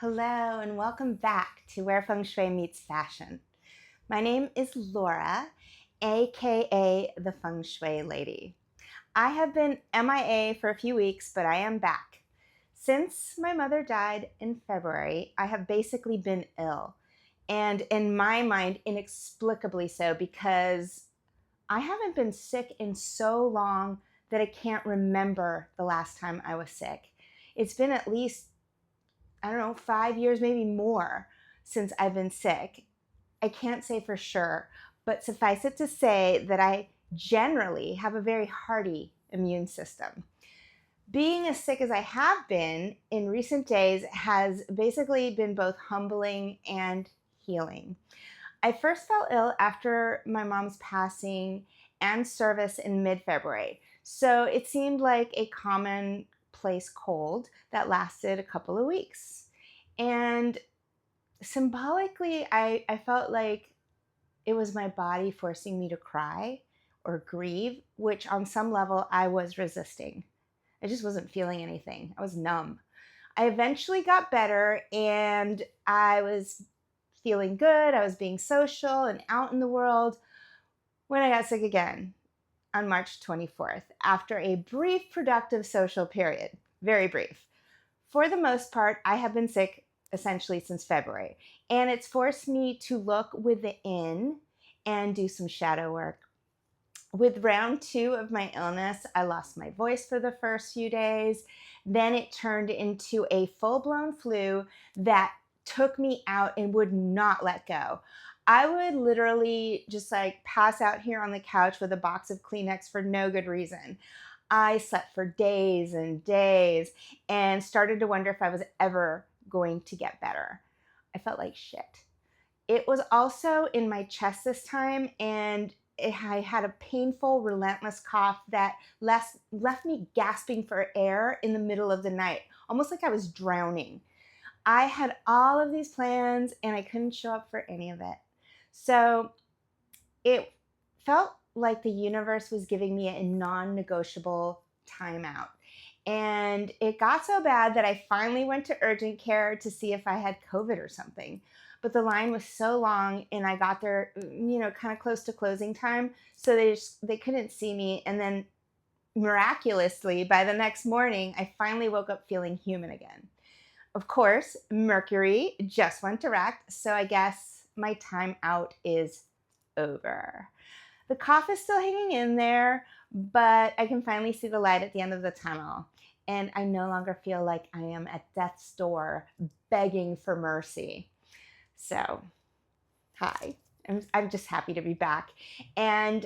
Hello and welcome back to Where Feng Shui Meets Fashion. My name is Laura, aka the Feng Shui Lady. I have been MIA for a few weeks, but I am back. Since my mother died in February, I have basically been ill, and in my mind, inexplicably so, because I haven't been sick in so long that I can't remember the last time I was sick. It's been at least, I don't know, 5 years, maybe more since I've been sick. I can't say for sure, but suffice it to say that I generally have a very hardy immune system. Being as sick as I have been in recent days has basically been both humbling and healing. I first fell ill after my mom's passing and service in mid February. So it seemed like a commonplace cold that lasted a couple of weeks. And symbolically, I felt like it was my body forcing me to cry or grieve, which on some level I was resisting. I just wasn't feeling anything. I was numb. I eventually got better and I was feeling good. I was being social and out in the world when I got sick again on March 24th after a brief productive social period. Very brief. For the most part, I have been sick essentially since February, and it's forced me to look within and do some shadow work. With round two of my illness, I lost my voice for the first few days. Then it turned into a full blown flu that took me out and would not let go. I would literally just like pass out here on the couch with a box of Kleenex for no good reason. I slept for days and days and started to wonder if I was ever going to get better. I felt like shit. It was also in my chest this time, and I had a painful, relentless cough that left me gasping for air in the middle of the night, almost like I was drowning. I had all of these plans and I couldn't show up for any of it. So it felt like the universe was giving me a non negotiable timeout. And it got so bad that I finally went to urgent care to see if I had COVID or something. But the line was so long and I got there, kind of close to closing time. So they couldn't see me. And then miraculously, by the next morning, I finally woke up feeling human again. Of course, Mercury just went direct. So I guess my time out is over. The cough is still hanging in there, but I can finally see the light at the end of the tunnel. And I no longer feel like I am at death's door begging for mercy. So, hi. I'm just happy to be back. And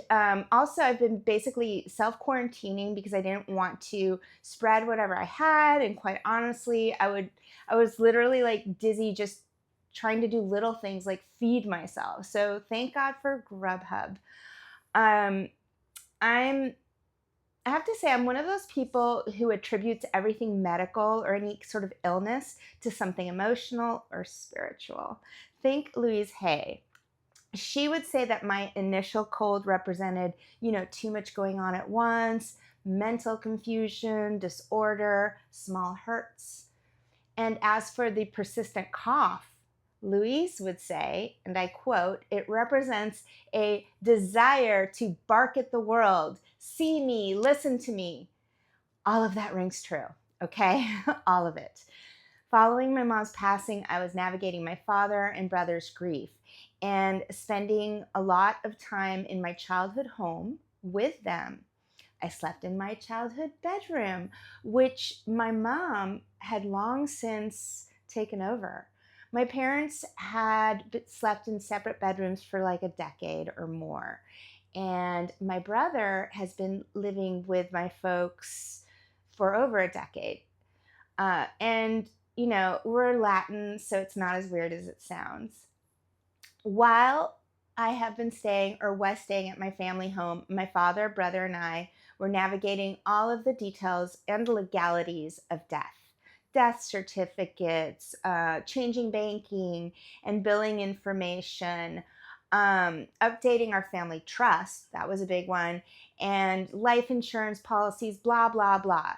also, I've been basically self quarantining because I didn't want to spread whatever I had. And quite honestly, I was literally like dizzy just trying to do little things like feed myself. So, thank God for Grubhub. Um, I'm I have to say, I'm one of those people who attributes everything medical or any sort of illness to something emotional or spiritual. Think Louise Hay. She would say that my initial cold represented, too much going on at once, mental confusion, disorder, small hurts. And as for the persistent cough, Louise would say, and I quote, it represents a desire to bark at the world, see me, listen to me. All of that rings true, okay? All of it. Following my mom's passing, I was navigating my father and brother's grief and spending a lot of time in my childhood home with them. I slept in my childhood bedroom, which my mom had long since taken over. My parents had slept in separate bedrooms for like a decade or more. And my brother has been living with my folks for over a decade. We're Latin, so it's not as weird as it sounds. While I have been staying or was staying at my family home, my father, brother, and I were navigating all of the details and legalities of death certificates, changing banking and billing information, updating our family trust. That was a big one. And life insurance policies, blah, blah, blah.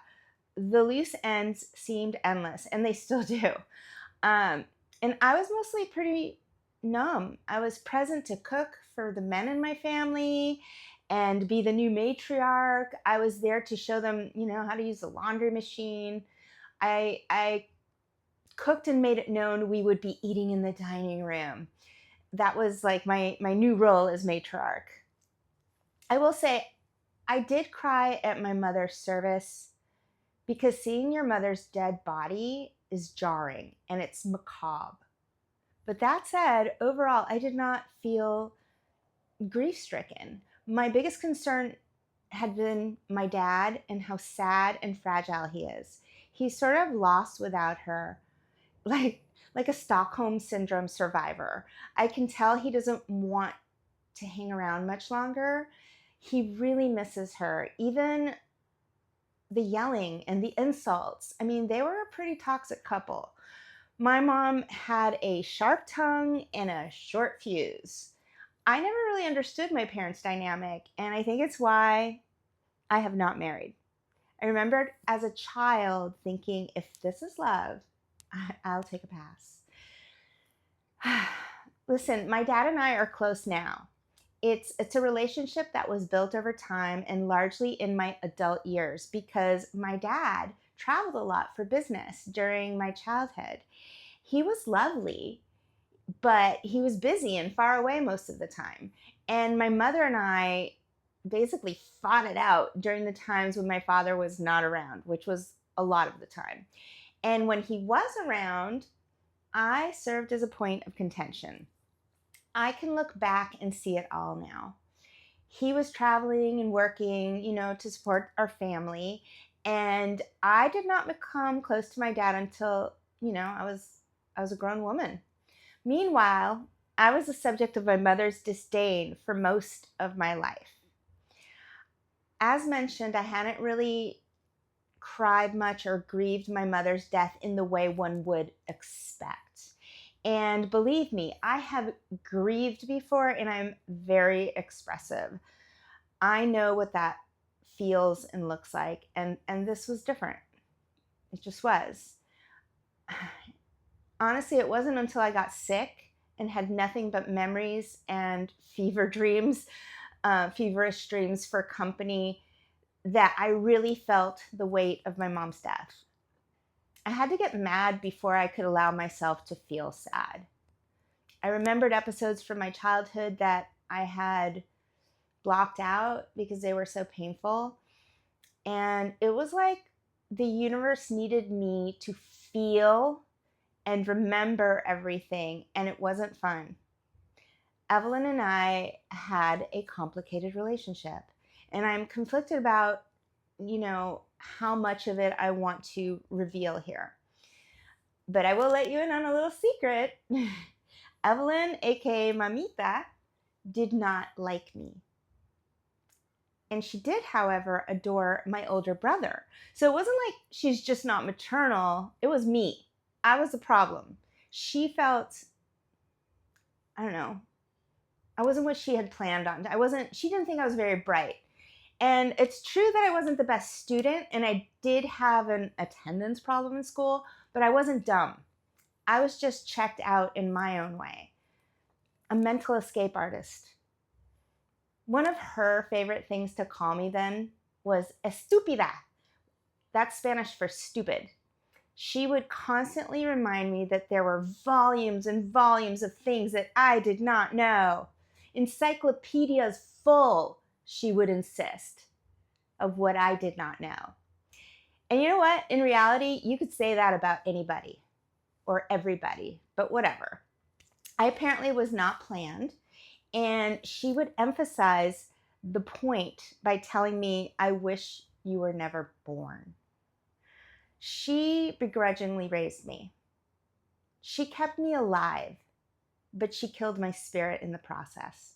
The loose ends seemed endless, and they still do. Um, and I was mostly pretty numb. I was present to cook for the men in my family and be the new matriarch. I was there to show them, how to use the laundry machine. I cooked and made it known we would be eating in the dining room. That was like my new role as matriarch. I will say I did cry at my mother's service because seeing your mother's dead body is jarring and it's macabre. But that said, overall, I did not feel grief stricken. My biggest concern had been my dad and how sad and fragile he is. He's sort of lost without her, like like a Stockholm syndrome survivor. I can tell he doesn't want to hang around much longer. He really misses her. Even the yelling and the insults. I mean, they were a pretty toxic couple. My mom had a sharp tongue and a short fuse. I never really understood my parents' dynamic, and I think it's why I have not married. I remembered as a child thinking, if this is love, I'll take a pass. Listen, my dad and I are close now. It's a relationship that was built over time and largely in my adult years because my dad traveled a lot for business during my childhood. He was lovely, but he was busy and far away most of the time. And my mother and I basically fought it out during the times when my father was not around, which was a lot of the time. And when he was around, I served as a point of contention. I can look back and see it all now. He was traveling and working, to support our family. And I did not become close to my dad until, I was a grown woman. Meanwhile, I was the subject of my mother's disdain for most of my life. As mentioned, I hadn't really cried much or grieved my mother's death in the way one would expect. And believe me, I have grieved before and I'm very expressive. I know what that feels and looks like. And this was different. It just was. Honestly, it wasn't until I got sick and had nothing but memories and feverish dreams for company that I really felt the weight of my mom's death. I had to get mad before I could allow myself to feel sad. I remembered episodes from my childhood that I had blocked out because they were so painful. And it was like the universe needed me to feel and remember everything, and it wasn't fun. Evelyn and I had a complicated relationship, and I'm conflicted about, how much of it I want to reveal here. But I will let you in on a little secret. Evelyn, aka Mamita, did not like me. And she did, however, adore my older brother. So it wasn't like she's just not maternal. It was me. I was the problem. She felt, I don't know, I wasn't what she had planned on. She didn't think I was very bright. And it's true that I wasn't the best student and I did have an attendance problem in school, but I wasn't dumb. I was just checked out in my own way. A mental escape artist. One of her favorite things to call me then was estúpida. That's Spanish for stupid. She would constantly remind me that there were volumes and volumes of things that I did not know. Encyclopedias full, she would insist, of what I did not know. And you know what? In reality, you could say that about anybody or everybody, but whatever. I apparently was not planned, and she would emphasize the point by telling me, I wish you were never born. She begrudgingly raised me. She kept me alive, but she killed my spirit in the process.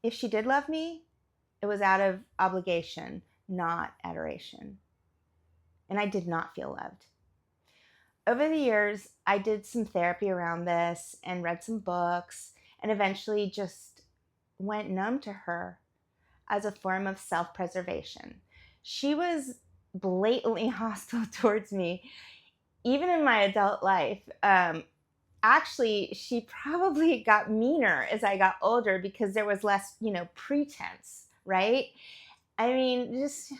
If she did love me, it was out of obligation, not adoration. And I did not feel loved. Over the years, I did some therapy around this and read some books and eventually just went numb to her as a form of self-preservation. She was blatantly hostile towards me, even in my adult life, actually, she probably got meaner as I got older because there was less, pretense, right? I mean, just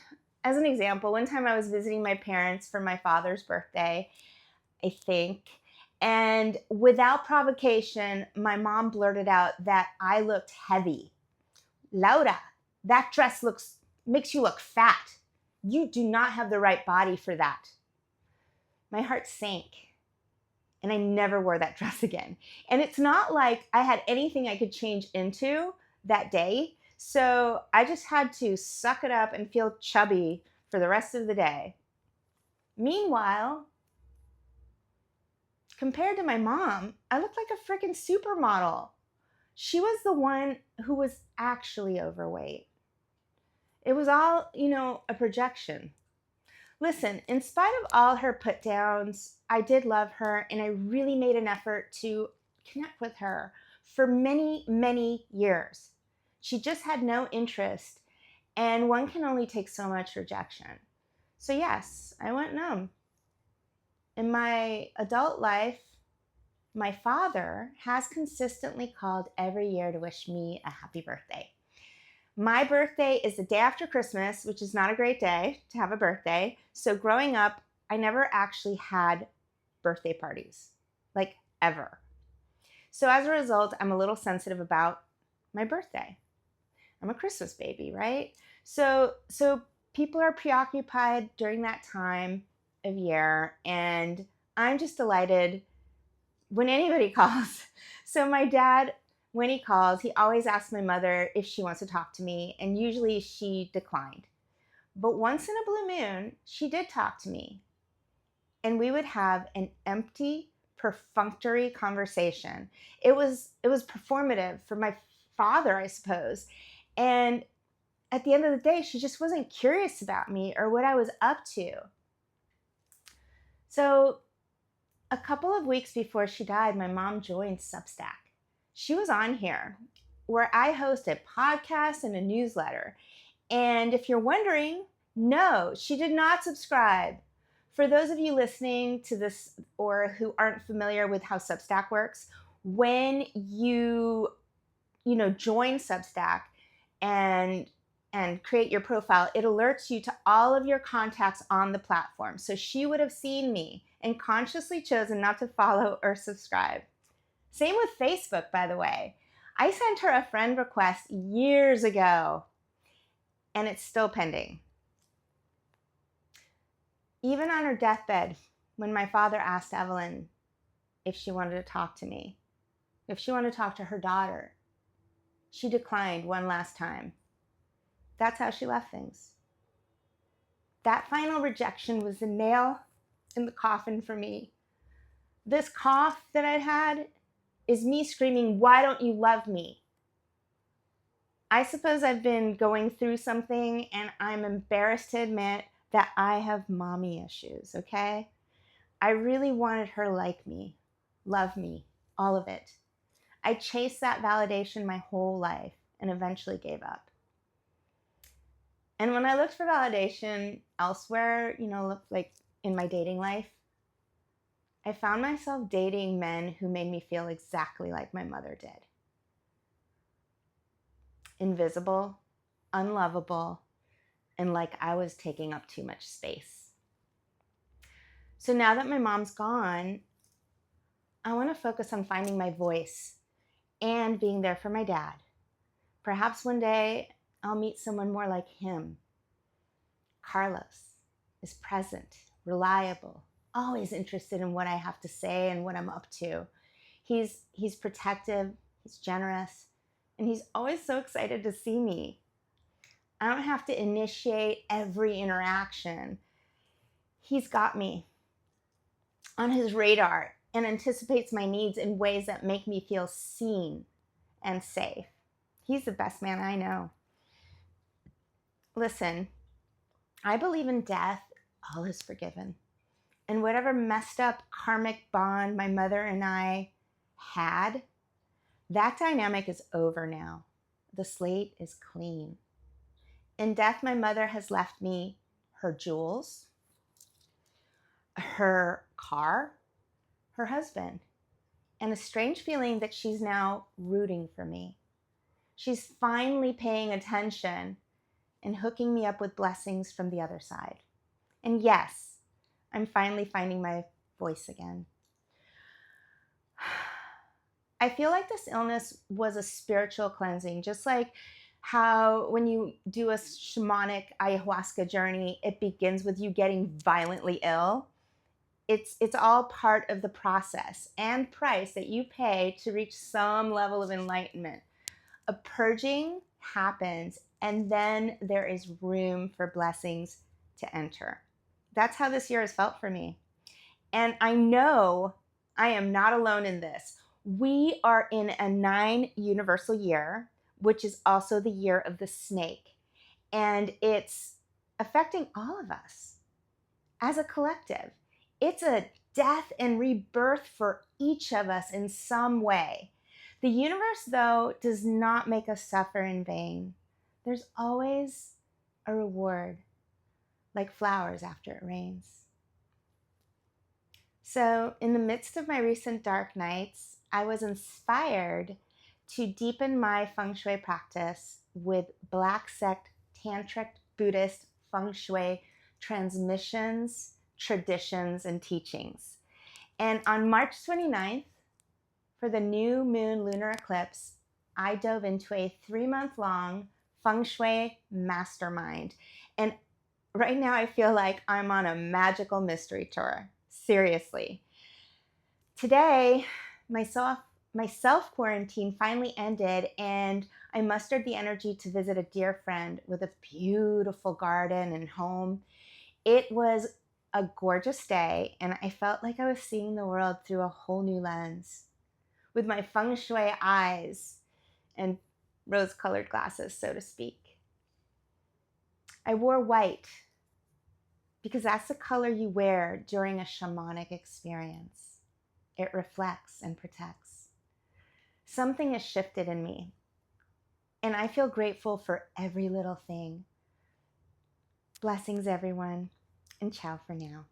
as an example, one time I was visiting my parents for my father's birthday, I think, and without provocation, my mom blurted out that I looked heavy. Laura, that dress makes you look fat. You do not have the right body for that. My heart sank, and I never wore that dress again. And it's not like I had anything I could change into that day. So I just had to suck it up and feel chubby for the rest of the day. Meanwhile, compared to my mom, I looked like a freaking supermodel. She was the one who was actually overweight. It was all, a projection. Listen, in spite of all her put downs, I did love her, and I really made an effort to connect with her for many, many years. She just had no interest, and one can only take so much rejection. So yes, I went numb. In my adult life, my father has consistently called every year to wish me a happy birthday. My birthday is the day after Christmas, which is not a great day to have a birthday. So growing up, I never actually had birthday parties, like ever. So as a result, I'm a little sensitive about my birthday. I'm a Christmas baby, right? So people are preoccupied during that time of year, and I'm just delighted when anybody calls. So my dad, when he calls, he always asks my mother if she wants to talk to me, and usually she declined. But once in a blue moon, she did talk to me, and we would have an empty, perfunctory conversation. It was performative for my father, I suppose. And at the end of the day, she just wasn't curious about me or what I was up to. So a couple of weeks before she died, my mom joined Substack. She was on here where I host a podcast and a newsletter. And if you're wondering, no, she did not subscribe. For those of you listening to this or who aren't familiar with how Substack works, when you join Substack and create your profile, it alerts you to all of your contacts on the platform. So she would have seen me and consciously chosen not to follow or subscribe. Same with Facebook, by the way. I sent her a friend request years ago, and it's still pending. Even on her deathbed, when my father asked Evelyn if she wanted to talk to me, if she wanted to talk to her daughter, she declined one last time. That's how she left things. That final rejection was the nail in the coffin for me. This cough that I had is me screaming, "Why don't you love me?" I suppose I've been going through something, and I'm embarrassed to admit that I have mommy issues, okay? I really wanted her like me, love me, all of it. I chased that validation my whole life and eventually gave up. And when I looked for validation elsewhere, like in my dating life, I found myself dating men who made me feel exactly like my mother did. Invisible, unlovable, and like I was taking up too much space. So now that my mom's gone, I want to focus on finding my voice and being there for my dad. Perhaps one day I'll meet someone more like him. Carlos is present, reliable, always interested in what I have to say and what I'm up to. He's protective, he's generous, and he's always so excited to see me. I don't have to initiate every interaction. He's got me on his radar and anticipates my needs in ways that make me feel seen and safe. He's the best man I know. Listen, I believe in death, all is forgiven. And whatever messed up karmic bond my mother and I had, that dynamic is over now. The slate is clean. In death, my mother has left me her jewels, her car, her husband, and a strange feeling that she's now rooting for me. She's finally paying attention and hooking me up with blessings from the other side. And yes, I'm finally finding my voice again. I feel like this illness was a spiritual cleansing, just like how when you do a shamanic ayahuasca journey, it begins with you getting violently ill. It's all part of the process and price that you pay to reach some level of enlightenment. A purging happens, and then there is room for blessings to enter. That's how this year has felt for me. And I know I am not alone in this. We are in a 9 universal year, which is also the year of the snake. And it's affecting all of us as a collective. It's a death and rebirth for each of us in some way. The universe, though, does not make us suffer in vain. There's always a reward, like flowers after it rains. So, in the midst of my recent dark nights, I was inspired to deepen my feng shui practice with Black Sect Tantric Buddhist feng shui transmissions, traditions, and teachings. And on March 29th, for the new moon lunar eclipse, I dove into a 3-month-long feng shui mastermind. And right now I feel like I'm on a magical mystery tour. Seriously. Today, my self-quarantine finally ended, and I mustered the energy to visit a dear friend with a beautiful garden and home. It was a gorgeous day, and I felt like I was seeing the world through a whole new lens with my feng shui eyes and rose-colored glasses, so to speak. I wore white because that's the color you wear during a shamanic experience. It reflects and protects. Something has shifted in me, and I feel grateful for every little thing. Blessings, everyone, and ciao for now.